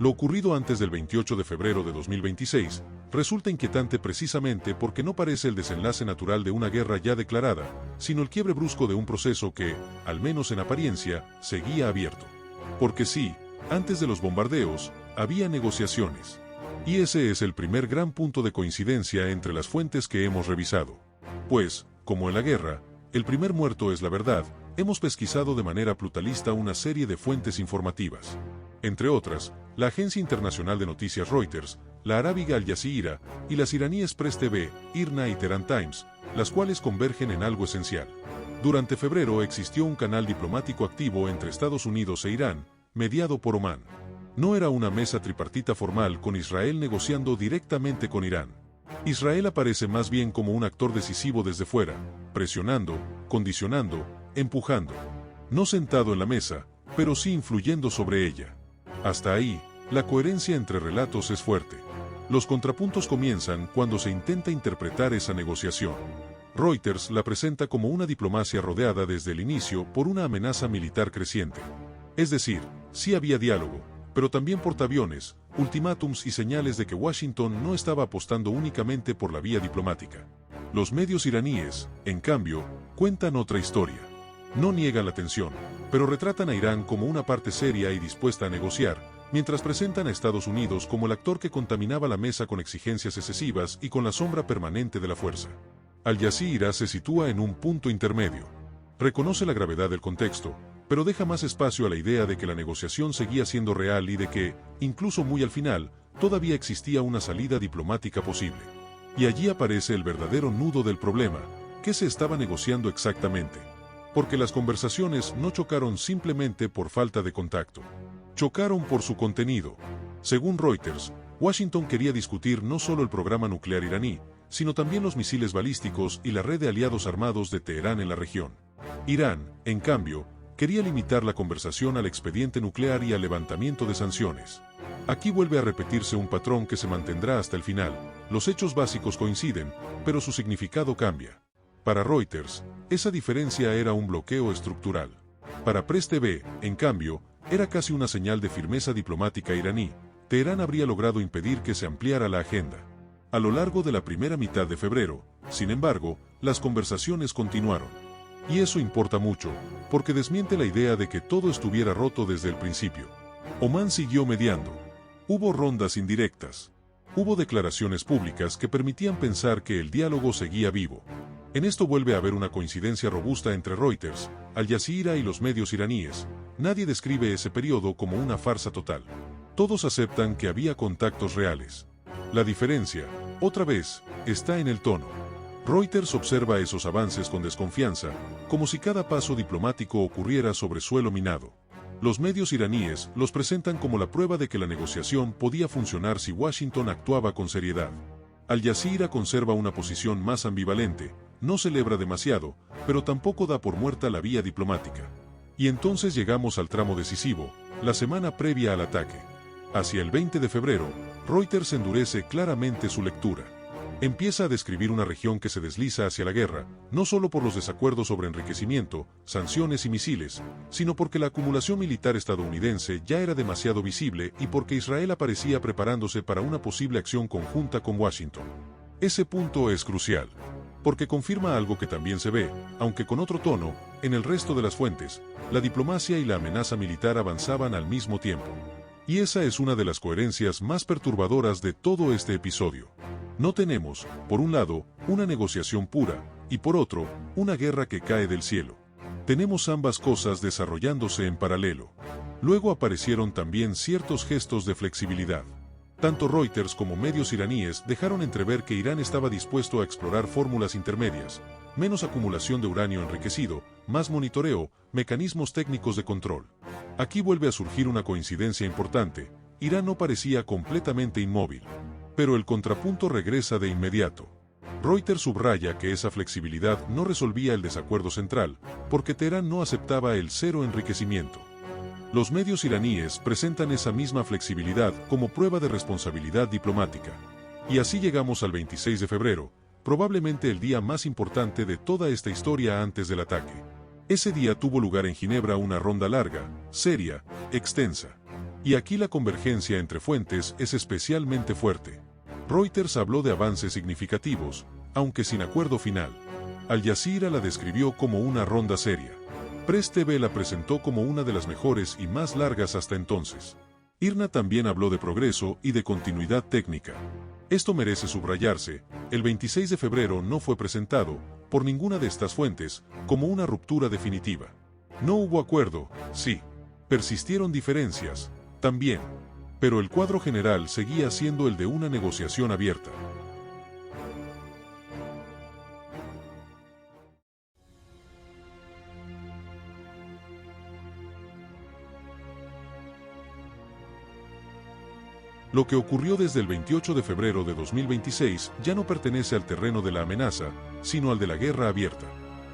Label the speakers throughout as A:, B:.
A: Lo ocurrido antes del 28 de febrero de 2026 resulta inquietante precisamente porque no parece el desenlace natural de una guerra ya declarada, sino el quiebre brusco de un proceso que, al menos en apariencia, seguía abierto. Porque sí, antes de los bombardeos, había negociaciones. Y ese es el primer gran punto de coincidencia entre las fuentes que hemos revisado. Pues, como en la guerra, el primer muerto es la verdad, hemos pesquisado de manera brutalista una serie de fuentes informativas. Entre otras, la agencia internacional de noticias Reuters, la arábiga Al Jazeera y las iraníes Press TV, IRNA y Tehran Times, las cuales convergen en algo esencial. Durante febrero existió un canal diplomático activo entre Estados Unidos e Irán, mediado por Omán. No era una mesa tripartita formal con Israel negociando directamente con Irán. Israel aparece más bien como un actor decisivo desde fuera, presionando, condicionando, empujando. No sentado en la mesa, pero sí influyendo sobre ella. Hasta ahí, la coherencia entre relatos es fuerte. Los contrapuntos comienzan cuando se intenta interpretar esa negociación. Reuters la presenta como una diplomacia rodeada desde el inicio por una amenaza militar creciente. Es decir, sí había diálogo, pero también portaaviones, ultimátums y señales de que Washington no estaba apostando únicamente por la vía diplomática. Los medios iraníes, en cambio, cuentan otra historia. No niegan la tensión, pero retratan a Irán como una parte seria y dispuesta a negociar, mientras presentan a Estados Unidos como el actor que contaminaba la mesa con exigencias excesivas y con la sombra permanente de la fuerza. Al Jazeera se sitúa en un punto intermedio. Reconoce la gravedad del contexto, pero deja más espacio a la idea de que la negociación seguía siendo real y de que, incluso muy al final, todavía existía una salida diplomática posible. Y allí aparece el verdadero nudo del problema, ¿qué se estaba negociando exactamente? Porque las conversaciones no chocaron simplemente por falta de contacto. Chocaron por su contenido. Según Reuters, Washington quería discutir no solo el programa nuclear iraní, sino también los misiles balísticos y la red de aliados armados de Teherán en la región. Irán, en cambio, quería limitar la conversación al expediente nuclear y al levantamiento de sanciones. Aquí vuelve a repetirse un patrón que se mantendrá hasta el final. Los hechos básicos coinciden, pero su significado cambia. Para Reuters, esa diferencia era un bloqueo estructural. Para Press TV, en cambio, era casi una señal de firmeza diplomática iraní. Teherán habría logrado impedir que se ampliara la agenda. A lo largo de la primera mitad de febrero, sin embargo, las conversaciones continuaron. Y eso importa mucho, porque desmiente la idea de que todo estuviera roto desde el principio. Omán siguió mediando. Hubo rondas indirectas. Hubo declaraciones públicas que permitían pensar que el diálogo seguía vivo. En esto vuelve a haber una coincidencia robusta entre Reuters, Al Jazeera y los medios iraníes. Nadie describe ese periodo como una farsa total. Todos aceptan que había contactos reales. La diferencia, otra vez, está en el tono. Reuters observa esos avances con desconfianza, como si cada paso diplomático ocurriera sobre suelo minado. Los medios iraníes los presentan como la prueba de que la negociación podía funcionar si Washington actuaba con seriedad. Al Jazeera conserva una posición más ambivalente, no celebra demasiado, pero tampoco da por muerta la vía diplomática. Y entonces llegamos al tramo decisivo, la semana previa al ataque. Hacia el 20 de febrero, Reuters endurece claramente su lectura. Empieza a describir una región que se desliza hacia la guerra, no solo por los desacuerdos sobre enriquecimiento, sanciones y misiles, sino porque la acumulación militar estadounidense ya era demasiado visible y porque Israel aparecía preparándose para una posible acción conjunta con Washington. Ese punto es crucial, porque confirma algo que también se ve, aunque con otro tono, en el resto de las fuentes. La diplomacia y la amenaza militar avanzaban al mismo tiempo. Y esa es una de las coherencias más perturbadoras de todo este episodio. No tenemos, por un lado, una negociación pura, y por otro, una guerra que cae del cielo. Tenemos ambas cosas desarrollándose en paralelo. Luego aparecieron también ciertos gestos de flexibilidad. Tanto Reuters como medios iraníes dejaron entrever que Irán estaba dispuesto a explorar fórmulas intermedias, menos acumulación de uranio enriquecido, más monitoreo, mecanismos técnicos de control. Aquí vuelve a surgir una coincidencia importante. Irán no parecía completamente inmóvil. Pero el contrapunto regresa de inmediato. Reuters subraya que esa flexibilidad no resolvía el desacuerdo central, porque Teherán no aceptaba el cero enriquecimiento. Los medios iraníes presentan esa misma flexibilidad como prueba de responsabilidad diplomática. Y así llegamos al 26 de febrero, probablemente el día más importante de toda esta historia antes del ataque. Ese día tuvo lugar en Ginebra una ronda larga, seria, extensa. Y aquí la convergencia entre fuentes es especialmente fuerte. Reuters habló de avances significativos, aunque sin acuerdo final. Al Jazeera la describió como una ronda seria. Press TV la presentó como una de las mejores y más largas hasta entonces. IRNA también habló de progreso y de continuidad técnica. Esto merece subrayarse, el 26 de febrero no fue presentado, por ninguna de estas fuentes, como una ruptura definitiva. No hubo acuerdo, sí. Persistieron diferencias, también. Pero el cuadro general seguía siendo el de una negociación abierta. Lo que ocurrió desde el 28 de febrero de 2026 ya no pertenece al terreno de la amenaza, sino al de la guerra abierta.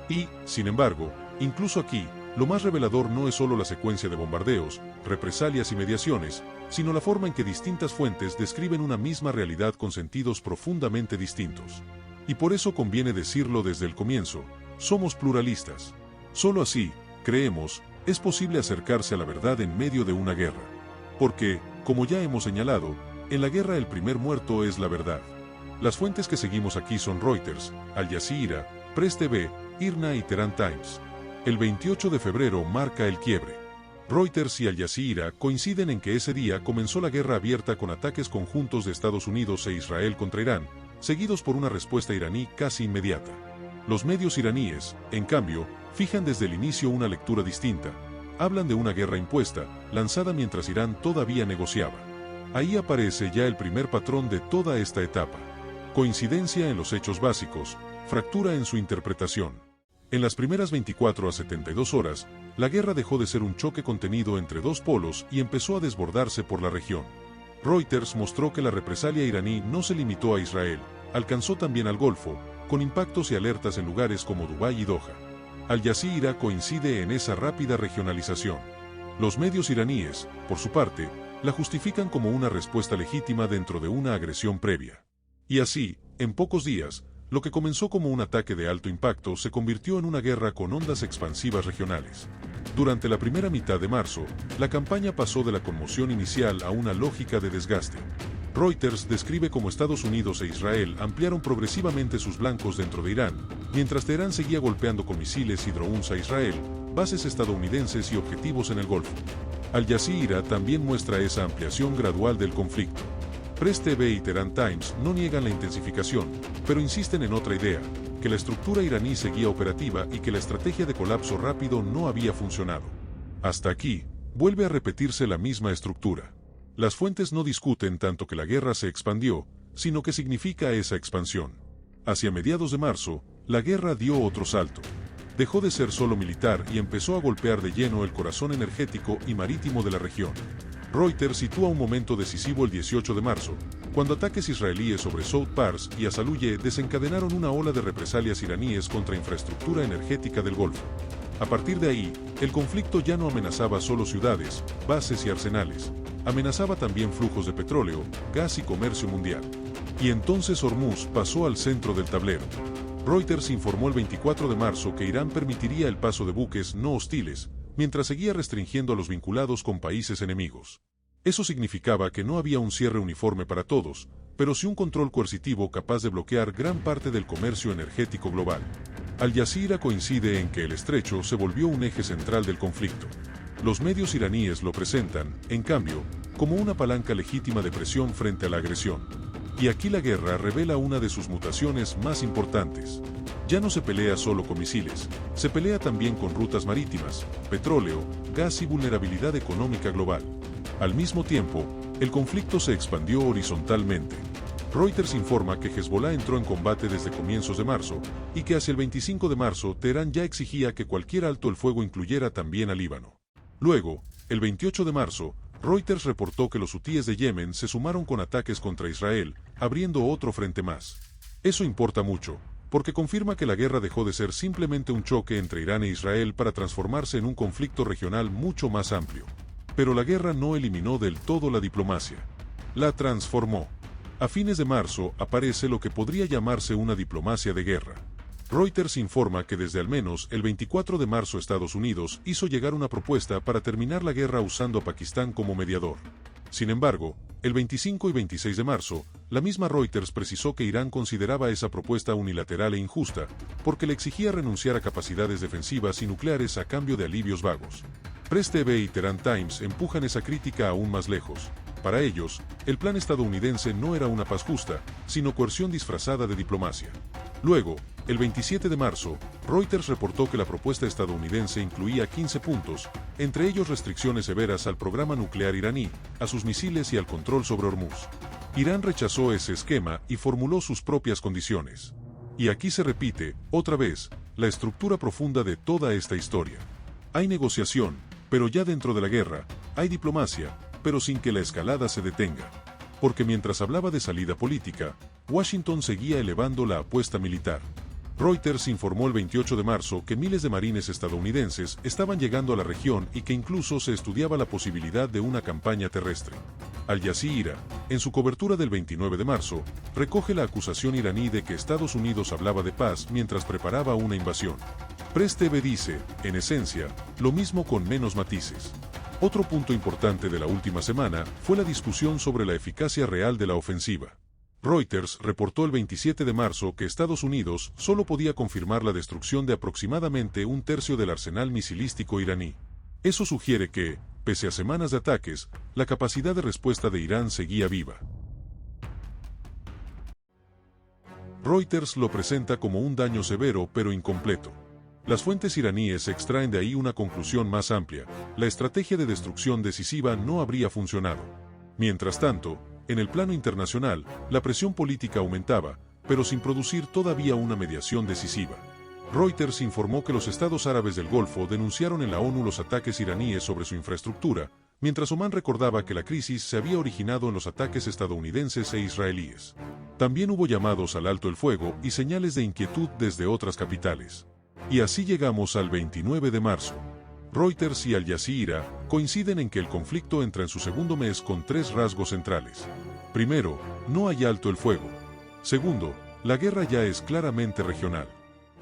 A: Y, sin embargo, incluso aquí, lo más revelador no es solo la secuencia de bombardeos, represalias y mediaciones, sino la forma en que distintas fuentes describen una misma realidad con sentidos profundamente distintos. Y por eso conviene decirlo desde el comienzo, somos pluralistas. Solo así, creemos, es posible acercarse a la verdad en medio de una guerra. Porque, como ya hemos señalado, en la guerra el primer muerto es la verdad. Las fuentes que seguimos aquí son Reuters, Al Jazeera, Press TV, IRNA y Tehran Times. El 28 de febrero marca el quiebre. Reuters y Al Jazeera coinciden en que ese día comenzó la guerra abierta con ataques conjuntos de Estados Unidos e Israel contra Irán, seguidos por una respuesta iraní casi inmediata. Los medios iraníes, en cambio, fijan desde el inicio una lectura distinta. Hablan de una guerra impuesta, lanzada mientras Irán todavía negociaba. Ahí aparece ya el primer patrón de toda esta etapa. Coincidencia en los hechos básicos, fractura en su interpretación. En las primeras 24 a 72 horas, la guerra dejó de ser un choque contenido entre dos polos y empezó a desbordarse por la región. Reuters mostró que la represalia iraní no se limitó a Israel, alcanzó también al Golfo, con impactos y alertas en lugares como Dubái y Doha. Al Jazeera coincide en esa rápida regionalización. Los medios iraníes, por su parte, la justifican como una respuesta legítima dentro de una agresión previa. Y así, en pocos días, lo que comenzó como un ataque de alto impacto se convirtió en una guerra con ondas expansivas regionales. Durante la primera mitad de marzo, la campaña pasó de la conmoción inicial a una lógica de desgaste. Reuters describe cómo Estados Unidos e Israel ampliaron progresivamente sus blancos dentro de Irán, mientras Teherán seguía golpeando con misiles y drones a Israel, bases estadounidenses y objetivos en el Golfo. Al Jazeera también muestra esa ampliación gradual del conflicto. Press TV y Tehran Times no niegan la intensificación, pero insisten en otra idea, que la estructura iraní seguía operativa y que la estrategia de colapso rápido no había funcionado. Hasta aquí, vuelve a repetirse la misma estructura. Las fuentes no discuten tanto que la guerra se expandió, sino que significa esa expansión. Hacia mediados de marzo, la guerra dio otro salto. Dejó de ser solo militar y empezó a golpear de lleno el corazón energético y marítimo de la región. Reuters sitúa un momento decisivo el 18 de marzo, cuando ataques israelíes sobre South Pars y Asaluye desencadenaron una ola de represalias iraníes contra infraestructura energética del Golfo. A partir de ahí, el conflicto ya no amenazaba solo ciudades, bases y arsenales. Amenazaba también flujos de petróleo, gas y comercio mundial. Y entonces Hormuz pasó al centro del tablero. Reuters informó el 24 de marzo que Irán permitiría el paso de buques no hostiles, mientras seguía restringiendo a los vinculados con países enemigos. Eso significaba que no había un cierre uniforme para todos, pero sí un control coercitivo capaz de bloquear gran parte del comercio energético global. Al Jazeera coincide en que el estrecho se volvió un eje central del conflicto. Los medios iraníes lo presentan, en cambio, como una palanca legítima de presión frente a la agresión. Y aquí la guerra revela una de sus mutaciones más importantes. Ya no se pelea solo con misiles, se pelea también con rutas marítimas, petróleo, gas y vulnerabilidad económica global. Al mismo tiempo, el conflicto se expandió horizontalmente. Reuters informa que Hezbollah entró en combate desde comienzos de marzo, y que hacia el 25 de marzo Teherán ya exigía que cualquier alto el fuego incluyera también a Líbano. Luego, el 28 de marzo, Reuters reportó que los hutíes de Yemen se sumaron con ataques contra Israel, abriendo otro frente más. Eso importa mucho, porque confirma que la guerra dejó de ser simplemente un choque entre Irán e Israel para transformarse en un conflicto regional mucho más amplio. Pero la guerra no eliminó del todo la diplomacia. La transformó. A fines de marzo aparece lo que podría llamarse una diplomacia de guerra. Reuters informa que desde al menos el 24 de marzo Estados Unidos hizo llegar una propuesta para terminar la guerra usando a Pakistán como mediador. Sin embargo, el 25 y 26 de marzo, la misma Reuters precisó que Irán consideraba esa propuesta unilateral e injusta, porque le exigía renunciar a capacidades defensivas y nucleares a cambio de alivios vagos. Press TV y Tehran Times empujan esa crítica aún más lejos. Para ellos, el plan estadounidense no era una paz justa, sino coerción disfrazada de diplomacia. Luego, el 27 de marzo, Reuters reportó que la propuesta estadounidense incluía 15 puntos, entre ellos restricciones severas al programa nuclear iraní, a sus misiles y al control sobre Hormuz. Irán rechazó ese esquema y formuló sus propias condiciones. Y aquí se repite, otra vez, la estructura profunda de toda esta historia. Hay negociación, pero ya dentro de la guerra, hay diplomacia, pero sin que la escalada se detenga. Porque mientras hablaba de salida política, Washington seguía elevando la apuesta militar. Reuters informó el 28 de marzo que miles de marines estadounidenses estaban llegando a la región y que incluso se estudiaba la posibilidad de una campaña terrestre. Al Jazeera, en su cobertura del 29 de marzo, recoge la acusación iraní de que Estados Unidos hablaba de paz mientras preparaba una invasión. Press TV dice, en esencia, lo mismo con menos matices. Otro punto importante de la última semana fue la discusión sobre la eficacia real de la ofensiva. Reuters reportó el 27 de marzo que Estados Unidos solo podía confirmar la destrucción de aproximadamente un tercio del arsenal misilístico iraní. Eso sugiere que, pese a semanas de ataques, la capacidad de respuesta de Irán seguía viva. Reuters lo presenta como un daño severo pero incompleto. Las fuentes iraníes extraen de ahí una conclusión más amplia: la estrategia de destrucción decisiva no habría funcionado. Mientras tanto, en el plano internacional, la presión política aumentaba, pero sin producir todavía una mediación decisiva. Reuters informó que los estados árabes del Golfo denunciaron en la ONU los ataques iraníes sobre su infraestructura, mientras Omán recordaba que la crisis se había originado en los ataques estadounidenses e israelíes. También hubo llamados al alto el fuego y señales de inquietud desde otras capitales. Y así llegamos al 29 de marzo. Reuters y Al Jazeera coinciden en que el conflicto entra en su segundo mes con tres rasgos centrales. Primero, no hay alto el fuego. Segundo, la guerra ya es claramente regional.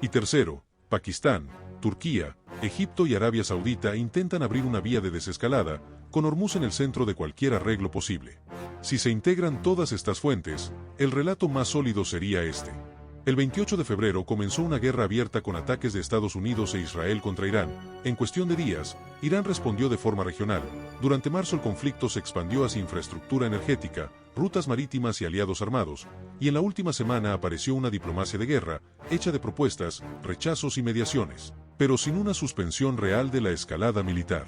A: Y tercero, Pakistán, Turquía, Egipto y Arabia Saudita intentan abrir una vía de desescalada, con Hormuz en el centro de cualquier arreglo posible. Si se integran todas estas fuentes, el relato más sólido sería este. El 28 de febrero comenzó una guerra abierta con ataques de Estados Unidos e Israel contra Irán. En cuestión de días, Irán respondió de forma regional. Durante marzo el conflicto se expandió hacia infraestructura energética, rutas marítimas y aliados armados, y en la última semana apareció una diplomacia de guerra, hecha de propuestas, rechazos y mediaciones, pero sin una suspensión real de la escalada militar.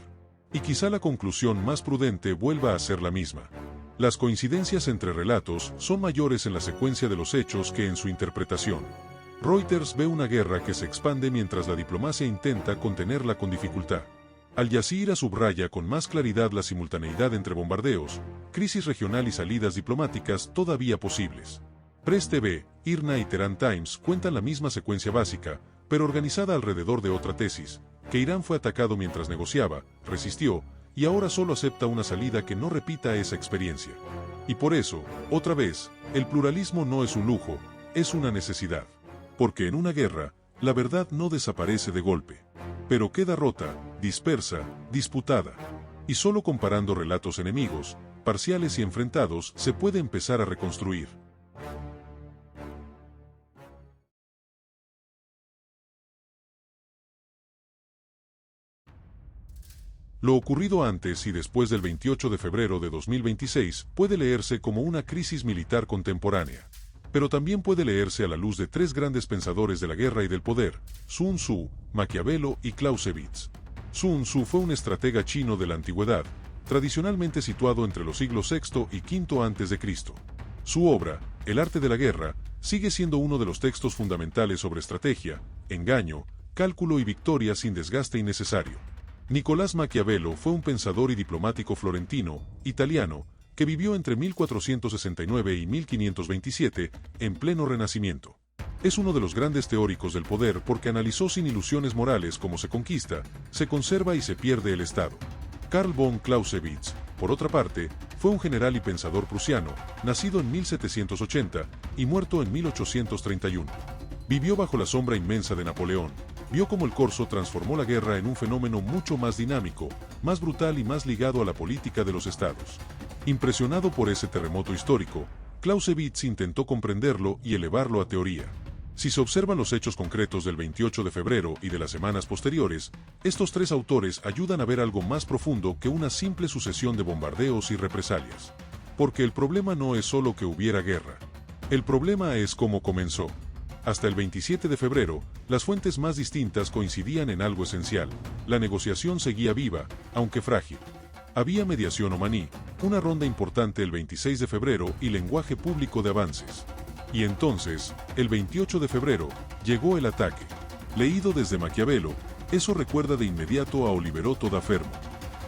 A: Y quizá la conclusión más prudente vuelva a ser la misma. Las coincidencias entre relatos son mayores en la secuencia de los hechos que en su interpretación. Reuters ve una guerra que se expande mientras la diplomacia intenta contenerla con dificultad. Al Jazeera subraya con más claridad la simultaneidad entre bombardeos, crisis regional y salidas diplomáticas todavía posibles. Press TV, IRNA y Tehran Times cuentan la misma secuencia básica, pero organizada alrededor de otra tesis: que Irán fue atacado mientras negociaba, resistió, y ahora solo acepta una salida que no repita esa experiencia. Y por eso, otra vez, el pluralismo no es un lujo, es una necesidad. Porque en una guerra, la verdad no desaparece de golpe, pero queda rota, dispersa, disputada. Y solo comparando relatos enemigos, parciales y enfrentados, se puede empezar a reconstruir. Lo ocurrido antes y después del 28 de febrero de 2026 puede leerse como una crisis militar contemporánea. Pero también puede leerse a la luz de tres grandes pensadores de la guerra y del poder: Sun Tzu, Maquiavelo y Clausewitz. Sun Tzu fue un estratega chino de la antigüedad, tradicionalmente situado entre los siglos VI y V a.C. Su obra, El arte de la guerra, sigue siendo uno de los textos fundamentales sobre estrategia, engaño, cálculo y victoria sin desgaste innecesario. Nicolás Maquiavelo fue un pensador y diplomático florentino, italiano, que vivió entre 1469 y 1527, en pleno Renacimiento. Es uno de los grandes teóricos del poder porque analizó sin ilusiones morales cómo se conquista, se conserva y se pierde el Estado. Karl von Clausewitz, por otra parte, fue un general y pensador prusiano, nacido en 1780 y muerto en 1831. Vivió bajo la sombra inmensa de Napoleón, vio cómo el corso transformó la guerra en un fenómeno mucho más dinámico, más brutal y más ligado a la política de los estados. Impresionado por ese terremoto histórico, Clausewitz intentó comprenderlo y elevarlo a teoría. Si se observan los hechos concretos del 28 de febrero y de las semanas posteriores, estos tres autores ayudan a ver algo más profundo que una simple sucesión de bombardeos y represalias. Porque el problema no es solo que hubiera guerra. El problema es cómo comenzó. Hasta el 27 de febrero, las fuentes más distintas coincidían en algo esencial: la negociación seguía viva, aunque frágil. Había mediación omaní, una ronda importante el 26 de febrero y lenguaje público de avances. Y entonces, el 28 de febrero, llegó el ataque. Leído desde Maquiavelo, eso recuerda de inmediato a Oliverotto da Fermo.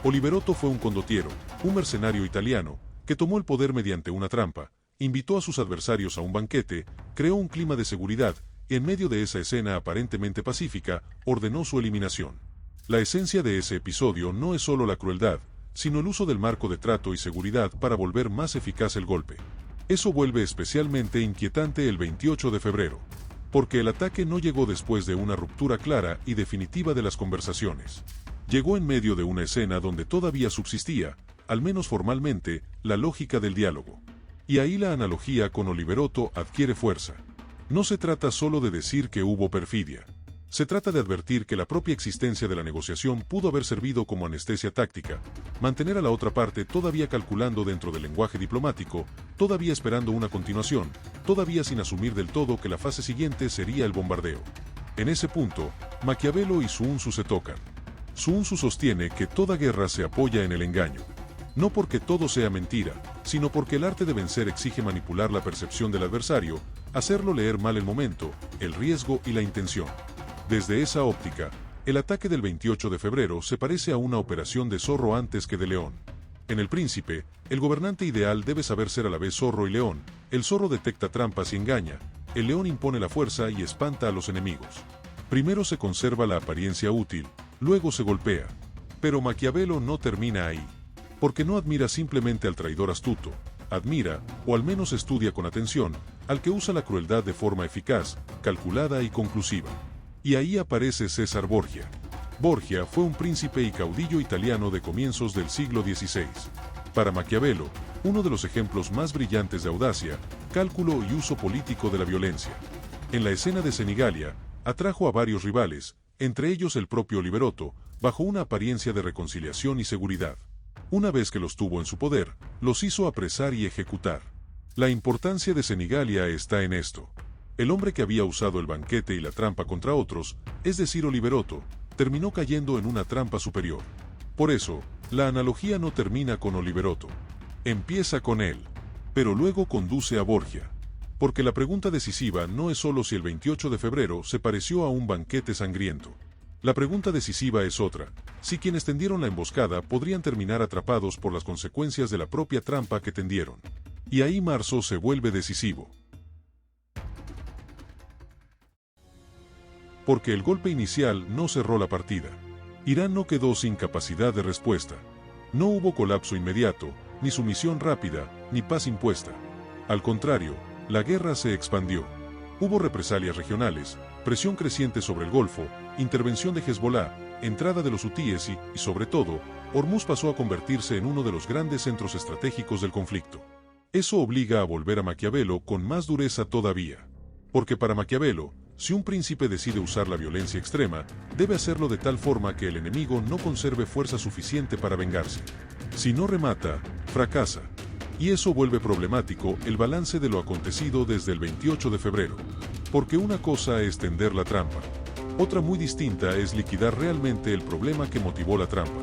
A: Oliverotto fue un condottiero, un mercenario italiano, que tomó el poder mediante una trampa, invitó a sus adversarios a un banquete, creó un clima de seguridad, y en medio de esa escena aparentemente pacífica, ordenó su eliminación. La esencia de ese episodio no es solo la crueldad, sino el uso del marco de trato y seguridad para volver más eficaz el golpe. Eso vuelve especialmente inquietante el 28 de febrero, porque el ataque no llegó después de una ruptura clara y definitiva de las conversaciones. Llegó en medio de una escena donde todavía subsistía, al menos formalmente, la lógica del diálogo. Y ahí la analogía con Oliverotto adquiere fuerza. No se trata solo de decir que hubo perfidia. Se trata de advertir que la propia existencia de la negociación pudo haber servido como anestesia táctica, mantener a la otra parte todavía calculando dentro del lenguaje diplomático, todavía esperando una continuación, todavía sin asumir del todo que la fase siguiente sería el bombardeo. En ese punto, Maquiavelo y Sun Tzu se tocan. Sun Tzu sostiene que toda guerra se apoya en el engaño. No porque todo sea mentira, sino porque el arte de vencer exige manipular la percepción del adversario, hacerlo leer mal el momento, el riesgo y la intención. Desde esa óptica, el ataque del 28 de febrero se parece a una operación de zorro antes que de león. En El Príncipe, el gobernante ideal debe saber ser a la vez zorro y león. El zorro detecta trampas y engaña, el león impone la fuerza y espanta a los enemigos. Primero se conserva la apariencia útil, luego se golpea. Pero Maquiavelo no termina ahí. Porque no admira simplemente al traidor astuto, admira, o al menos estudia con atención, al que usa la crueldad de forma eficaz, calculada y conclusiva. Y ahí aparece César Borgia. Borgia fue un príncipe y caudillo italiano de comienzos del siglo XVI. Para Maquiavelo, uno de los ejemplos más brillantes de audacia, cálculo y uso político de la violencia. En la escena de Senigallia, atrajo a varios rivales, entre ellos el propio Oliverotto, bajo una apariencia de reconciliación y seguridad. Una vez que los tuvo en su poder, los hizo apresar y ejecutar. La importancia de Senigallia está en esto. El hombre que había usado el banquete y la trampa contra otros, es decir Oliverotto, terminó cayendo en una trampa superior. Por eso, la analogía no termina con Oliverotto. Empieza con él, pero luego conduce a Borgia. Porque la pregunta decisiva no es solo si el 28 de febrero se pareció a un banquete sangriento. La pregunta decisiva es otra: si quienes tendieron la emboscada podrían terminar atrapados por las consecuencias de la propia trampa que tendieron. Y ahí marzo se vuelve decisivo. Porque el golpe inicial no cerró la partida. Irán no quedó sin capacidad de respuesta. No hubo colapso inmediato, ni sumisión rápida, ni paz impuesta. Al contrario, la guerra se expandió. Hubo represalias regionales, presión creciente sobre el Golfo, intervención de Hezbolá, entrada de los hutíes y, sobre todo, Hormuz pasó a convertirse en uno de los grandes centros estratégicos del conflicto. Eso obliga a volver a Maquiavelo con más dureza todavía. Porque para Maquiavelo, si un príncipe decide usar la violencia extrema, debe hacerlo de tal forma que el enemigo no conserve fuerza suficiente para vengarse. Si no remata, fracasa. Y eso vuelve problemático el balance de lo acontecido desde el 28 de febrero. Porque una cosa es tender la trampa. Otra muy distinta es liquidar realmente el problema que motivó la trampa.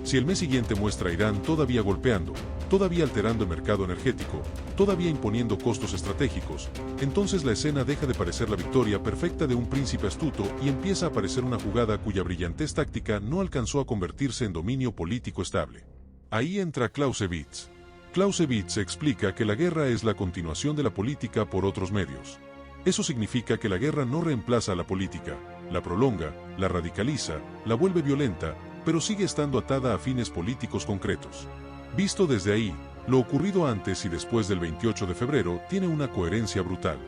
A: Si el mes siguiente muestra a Irán todavía golpeando, todavía alterando el mercado energético, todavía imponiendo costos estratégicos, entonces la escena deja de parecer la victoria perfecta de un príncipe astuto y empieza a parecer una jugada cuya brillantez táctica no alcanzó a convertirse en dominio político estable. Ahí entra Clausewitz. Clausewitz explica que la guerra es la continuación de la política por otros medios. Eso significa que la guerra no reemplaza a la política, la prolonga, la radicaliza, la vuelve violenta, pero sigue estando atada a fines políticos concretos. Visto desde ahí, lo ocurrido antes y después del 28 de febrero tiene una coherencia brutal.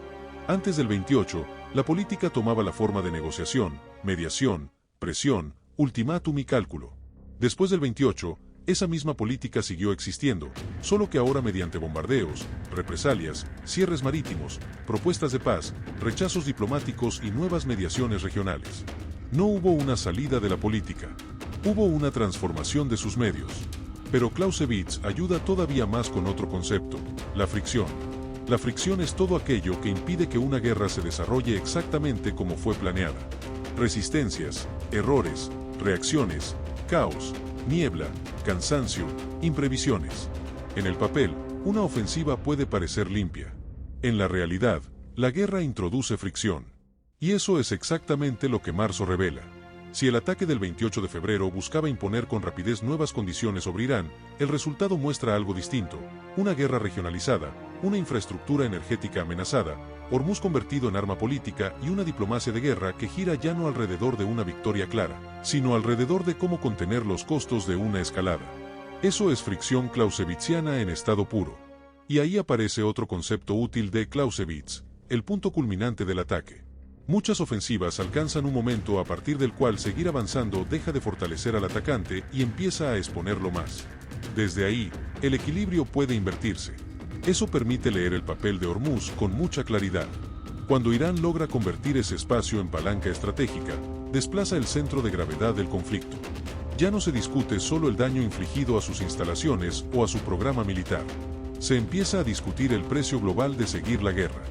A: Antes del 28, La política tomaba la forma de negociación, mediación, presión, ultimátum y cálculo. Después del 28, esa misma política siguió existiendo, solo que ahora mediante bombardeos, represalias, cierres marítimos, propuestas de paz, rechazos diplomáticos y nuevas mediaciones regionales. No hubo una salida de la política. Hubo una transformación de sus medios. Pero Clausewitz ayuda todavía más con otro concepto, la fricción. La fricción es todo aquello que impide que una guerra se desarrolle exactamente como fue planeada. Resistencias, errores, reacciones, caos, niebla, cansancio, imprevisiones. En el papel, una ofensiva puede parecer limpia. En la realidad, la guerra introduce fricción. Y eso es exactamente lo que marzo revela. Si el ataque del 28 de febrero buscaba imponer con rapidez nuevas condiciones sobre Irán, el resultado muestra algo distinto: una guerra regionalizada, una infraestructura energética amenazada, Hormuz convertido en arma política y una diplomacia de guerra que gira ya no alrededor de una victoria clara, sino alrededor de cómo contener los costos de una escalada. Eso es fricción clausewitziana en estado puro. Y ahí aparece otro concepto útil de Clausewitz, el punto culminante del ataque. Muchas ofensivas alcanzan un momento a partir del cual seguir avanzando deja de fortalecer al atacante y empieza a exponerlo más. Desde ahí, el equilibrio puede invertirse. Eso permite leer el papel de Hormuz con mucha claridad. Cuando Irán logra convertir ese espacio en palanca estratégica, desplaza el centro de gravedad del conflicto. Ya no se discute solo el daño infligido a sus instalaciones o a su programa militar. Se empieza a discutir el precio global de seguir la guerra.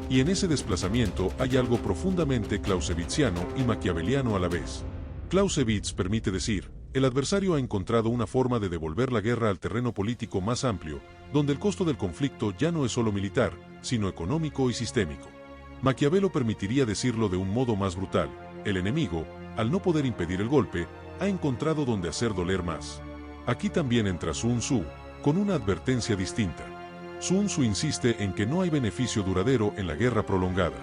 A: Y en ese desplazamiento hay algo profundamente clausewitziano y maquiaveliano a la vez. Clausewitz permite decir, el adversario ha encontrado una forma de devolver la guerra al terreno político más amplio, donde el costo del conflicto ya no es solo militar, sino económico y sistémico. Maquiavelo permitiría decirlo de un modo más brutal: el enemigo, al no poder impedir el golpe, ha encontrado donde hacer doler más. Aquí también entra Sun Tzu, con una advertencia distinta. Sun Tzu insiste en que no hay beneficio duradero en la guerra prolongada.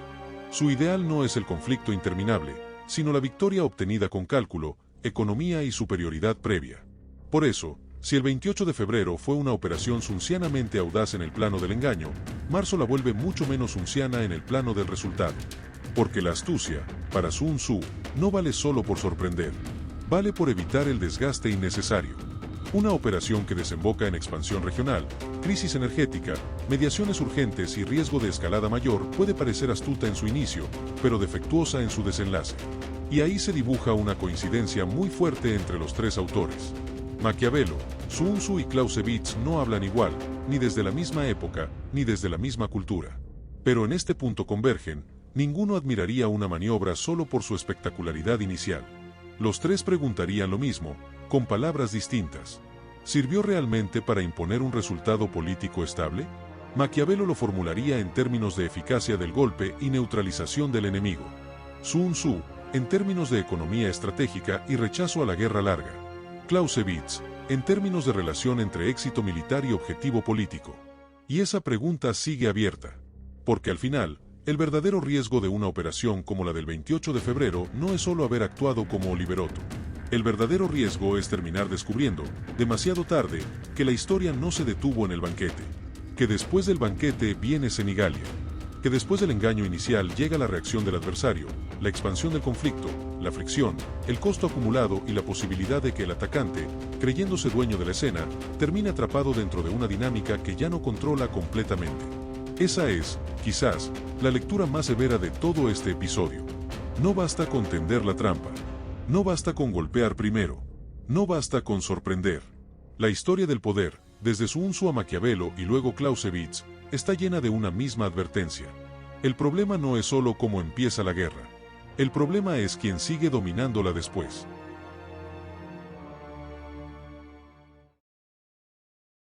A: Su ideal no es el conflicto interminable, sino la victoria obtenida con cálculo, economía y superioridad previa. Por eso, si el 28 de febrero fue una operación suncianamente audaz en el plano del engaño, marzo la vuelve mucho menos sunciana en el plano del resultado. Porque la astucia, para Sun Tzu, no vale solo por sorprender. Vale por evitar el desgaste innecesario. Una operación que desemboca en expansión regional, crisis energética, mediaciones urgentes y riesgo de escalada mayor puede parecer astuta en su inicio, pero defectuosa en su desenlace. Y ahí se dibuja una coincidencia muy fuerte entre los tres autores. Maquiavelo, Sun Tzu y Clausewitz no hablan igual, ni desde la misma época, ni desde la misma cultura. Pero en este punto convergen. Ninguno admiraría una maniobra solo por su espectacularidad inicial. Los tres preguntarían lo mismo, con palabras distintas. ¿Sirvió realmente para imponer un resultado político estable? Maquiavelo lo formularía en términos de eficacia del golpe y neutralización del enemigo. Sun Tzu, en términos de economía estratégica y rechazo a la guerra larga. Clausewitz, en términos de relación entre éxito militar y objetivo político. Y esa pregunta sigue abierta. Porque al final, el verdadero riesgo de una operación como la del 28 de febrero no es solo haber actuado como Oliverotto. El verdadero riesgo es terminar descubriendo, demasiado tarde, que la historia no se detuvo en el banquete. Que después del banquete viene Senigallia. Que después del engaño inicial llega la reacción del adversario, la expansión del conflicto, la fricción, el costo acumulado y la posibilidad de que el atacante, creyéndose dueño de la escena, termine atrapado dentro de una dinámica que ya no controla completamente. Esa es, quizás, la lectura más severa de todo este episodio. No basta con tender la trampa. No basta con golpear primero. No basta con sorprender. La historia del poder, desde Sun Tzu a Maquiavelo y luego Clausewitz, está llena de una misma advertencia. El problema no es solo cómo empieza la guerra. El problema es quién sigue dominándola después.